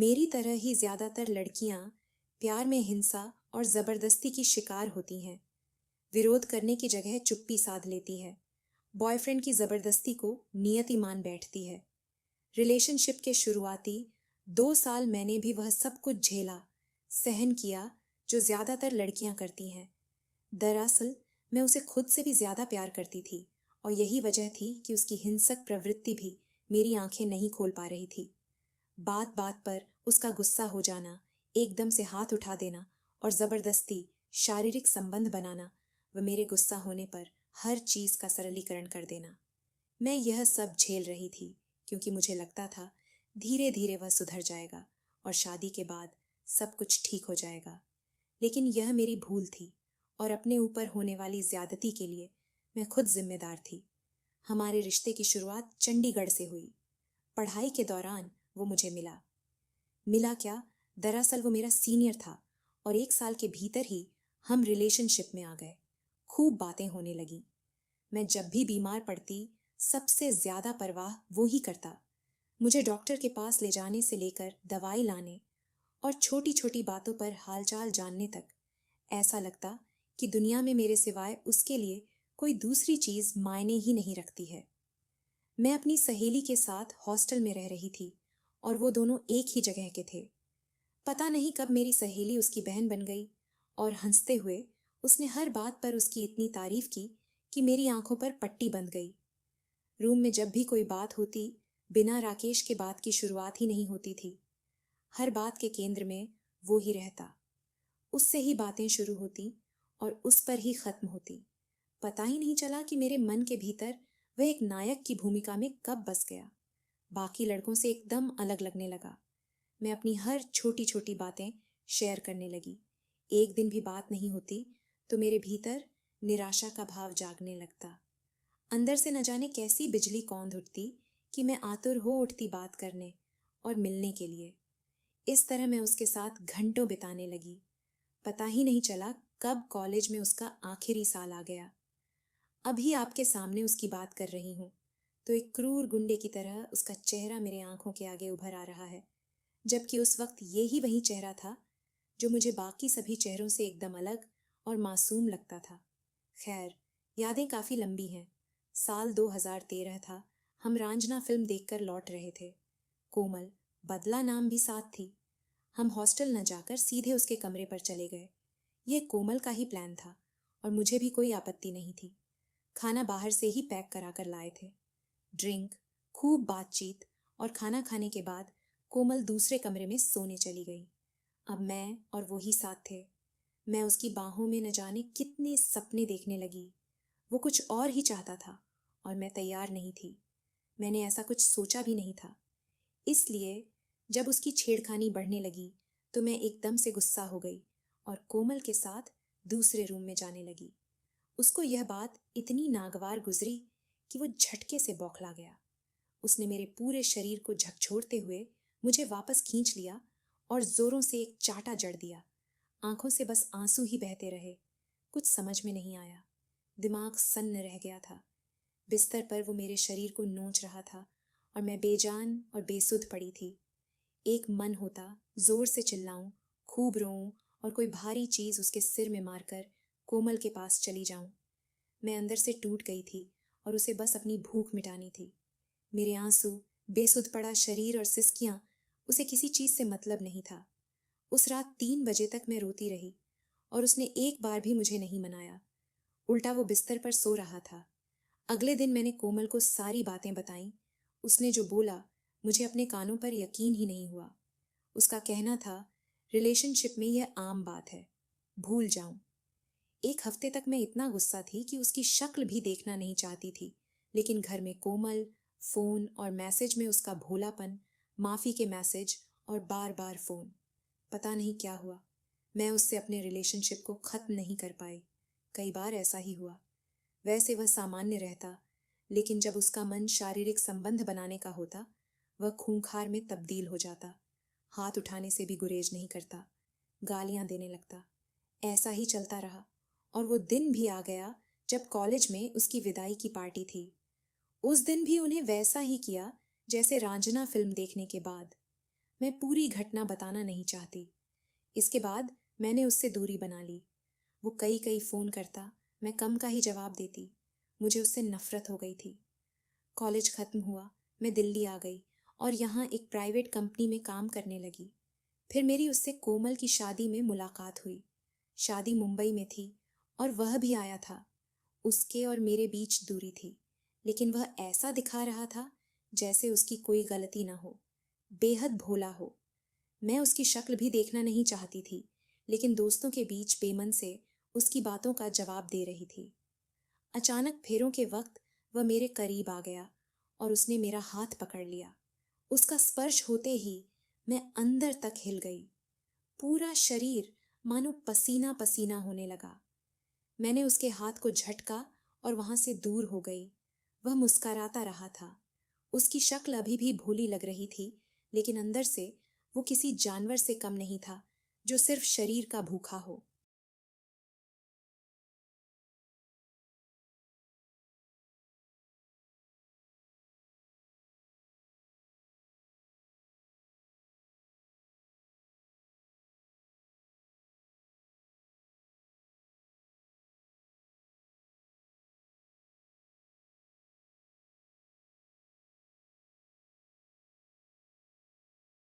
मेरी तरह ही ज्यादातर लड़कियां प्यार में हिंसा और जबरदस्ती की शिकार होती हैं। विरोध करने की जगह चुप्पी साध लेती है। बॉयफ्रेंड की जबरदस्ती को नियति मान बैठती है। रिलेशनशिप के शुरुआती 2 साल मैंने भी वह सब कुछ झेला, सहन किया जो ज्यादातर लड़कियां करती हैं। दरअसल मैं उसे खुद से भी ज्यादा प्यार करती थी और यही वजह थी कि उसकी हिंसक प्रवृत्ति भी मेरी आंखें नहीं खोल पा रही थी। बात बात पर उसका गुस्सा हो जाना, एकदम से हाथ उठा देना और जबरदस्ती शारीरिक संबंध बनाना व मेरे गुस्सा होने पर हर चीज का सरलीकरण कर देना। मैं यह सब झेल रही थी क्योंकि मुझे लगता था धीरे धीरे वह सुधर जाएगा और शादी के बाद सब कुछ ठीक हो जाएगा। लेकिन यह मेरी भूल थी और अपने ऊपर होने वाली ज्यादती के लिए मैं खुद जिम्मेदार थी। हमारे रिश्ते की शुरुआत चंडीगढ़ से हुई। पढ़ाई के दौरान वो मुझे मिला। मिला क्या, दरअसल वो मेरा सीनियर था और 1 साल के भीतर ही हम रिलेशनशिप में आ गए। खूब बातें होने लगी। मैं जब भी बीमार पड़ती सबसे ज्यादा परवाह वो ही करता। मुझे डॉक्टर के पास ले जाने से लेकर दवाई लाने और छोटी छोटी बातों पर हालचाल जानने तक ऐसा लगता कि दुनिया में मेरे सिवाय उसके लिए कोई दूसरी चीज मायने ही नहीं रखती है। मैं अपनी सहेली के साथ हॉस्टल में रह रही थी और वो दोनों एक ही जगह के थे। पता नहीं कब मेरी सहेली उसकी बहन बन गई और हंसते हुए उसने हर बात पर उसकी इतनी तारीफ की कि मेरी आंखों पर पट्टी बंध गई। रूम में जब भी कोई बात होती, बिना राकेश के बात की शुरुआत ही नहीं होती थी। हर बात के केंद्र में वो ही रहता। उससे ही बातें शुरू होती और उस पर ही खत्म होती। पता ही नहीं चला कि मेरे मन के भीतर वह एक नायक की भूमिका में कब बस गया। बाकी लड़कों से एकदम अलग लगने लगा। मैं अपनी हर छोटी छोटी बातें शेयर करने लगी। एक दिन भी बात नहीं होती तो मेरे भीतर निराशा का भाव जागने लगता। अंदर से न जाने कैसी बिजली कौंध उठती कि मैं आतुर हो उठती बात करने और मिलने के लिए। इस तरह मैं उसके साथ घंटों बिताने लगी। पता ही नहीं चला कब कॉलेज में उसका आखिरी साल आ गया। अभी आपके सामने उसकी बात कर रही हूँ तो एक क्रूर गुंडे की तरह उसका चेहरा मेरे आंखों के आगे उभर आ रहा है, जबकि उस वक्त यही वही चेहरा था जो मुझे बाकी सभी चेहरों से एकदम अलग और मासूम लगता था। खैर, यादें काफी लंबी हैं। साल 2013 था। हम रांझना फिल्म देखकर लौट रहे थे। कोमल, बदला नाम भी साथ थी। हम हॉस्टल न जाकर सीधे उसके कमरे पर चले गए। यह कोमल का ही प्लान था और मुझे भी कोई आपत्ति नहीं थी। खाना बाहर से ही पैक करा कर लाए थे। ड्रिंक, खूब बातचीत और खाना खाने के बाद कोमल दूसरे कमरे में सोने चली गई। अब मैं और वो ही साथ थे। मैं उसकी बाहों में न जाने कितने सपने देखने लगी। वो कुछ और ही चाहता था और मैं तैयार नहीं थी। मैंने ऐसा कुछ सोचा भी नहीं था। इसलिए जब उसकी छेड़खानी बढ़ने लगी तो मैं एकदम से गुस्सा हो गई और कोमल के साथ दूसरे रूम में जाने लगी। उसको यह बात इतनी नागवार गुजरी कि वो झटके से बौखला गया। उसने मेरे पूरे शरीर को झकझोरते हुए मुझे वापस खींच लिया और जोरों से एक चाटा जड़ दिया। आंखों से बस आंसू ही बहते रहे। कुछ समझ में नहीं आया। दिमाग सन्न रह गया था। बिस्तर पर वो मेरे शरीर को नोच रहा था और मैं बेजान और बेसुध पड़ी थी। एक मन होता जोर से चिल्लाऊं, खूब रोऊं और कोई भारी चीज उसके सिर में मारकर कोमल के पास चली जाऊं। मैं अंदर से टूट गई थी और उसे बस अपनी भूख मिटानी थी। मेरे आंसू, बेसुध पड़ा शरीर और सिसकियां, उसे किसी चीज से मतलब नहीं था। उस रात 3 बजे तक मैं रोती रही और उसने एक बार भी मुझे नहीं मनाया। उल्टा वो बिस्तर पर सो रहा था। अगले दिन मैंने कोमल को सारी बातें बताईं। उसने जो बोला मुझे अपने कानों पर यकीन ही नहीं हुआ। उसका कहना था रिलेशनशिप में यह आम बात है, भूल जाऊं। 1 हफ्ते तक मैं इतना गुस्सा थी कि उसकी शक्ल भी देखना नहीं चाहती थी। लेकिन घर में कोमल, फोन और मैसेज में उसका भोलापन, माफी के मैसेज और बार बार फोन। पता नहीं क्या हुआ, मैं उससे अपने रिलेशनशिप को खत्म नहीं कर पाई। कई बार ऐसा ही हुआ। वैसे वह सामान्य रहता, लेकिन जब उसका मन शारीरिक संबंध बनाने का होता वह खूंखार में तब्दील हो जाता। हाथ उठाने से भी गुरेज नहीं करता, गालियां देने लगता। ऐसा ही चलता रहा और वो दिन भी आ गया जब कॉलेज में उसकी विदाई की पार्टी थी। उस दिन भी उन्हें वैसा ही किया जैसे रांझना फिल्म देखने के बाद। मैं पूरी घटना बताना नहीं चाहती। इसके बाद मैंने उससे दूरी बना ली। वो कई कई फ़ोन करता, मैं कम का ही जवाब देती। मुझे उससे नफ़रत हो गई थी। कॉलेज ख़त्म हुआ, मैं दिल्ली आ गई और यहाँ एक प्राइवेट कंपनी में काम करने लगी। फिर मेरी उससे कोमल की शादी में मुलाकात हुई। शादी मुंबई में थी और वह भी आया था। उसके और मेरे बीच दूरी थी, लेकिन वह ऐसा दिखा रहा था जैसे उसकी कोई गलती ना हो, बेहद भोला हो। मैं उसकी शक्ल भी देखना नहीं चाहती थी, लेकिन दोस्तों के बीच बेमन से उसकी बातों का जवाब दे रही थी। अचानक फेरों के वक्त वह मेरे करीब आ गया और उसने मेरा हाथ पकड़ लिया। उसका स्पर्श होते ही मैं अंदर तक हिल गई। पूरा शरीर मानो पसीना पसीना होने लगा। मैंने उसके हाथ को झटका और वहां से दूर हो गई। वह मुस्कुराता रहा था। उसकी शक्ल अभी भी भोली लग रही थी, लेकिन अंदर से वो किसी जानवर से कम नहीं था जो सिर्फ शरीर का भूखा हो।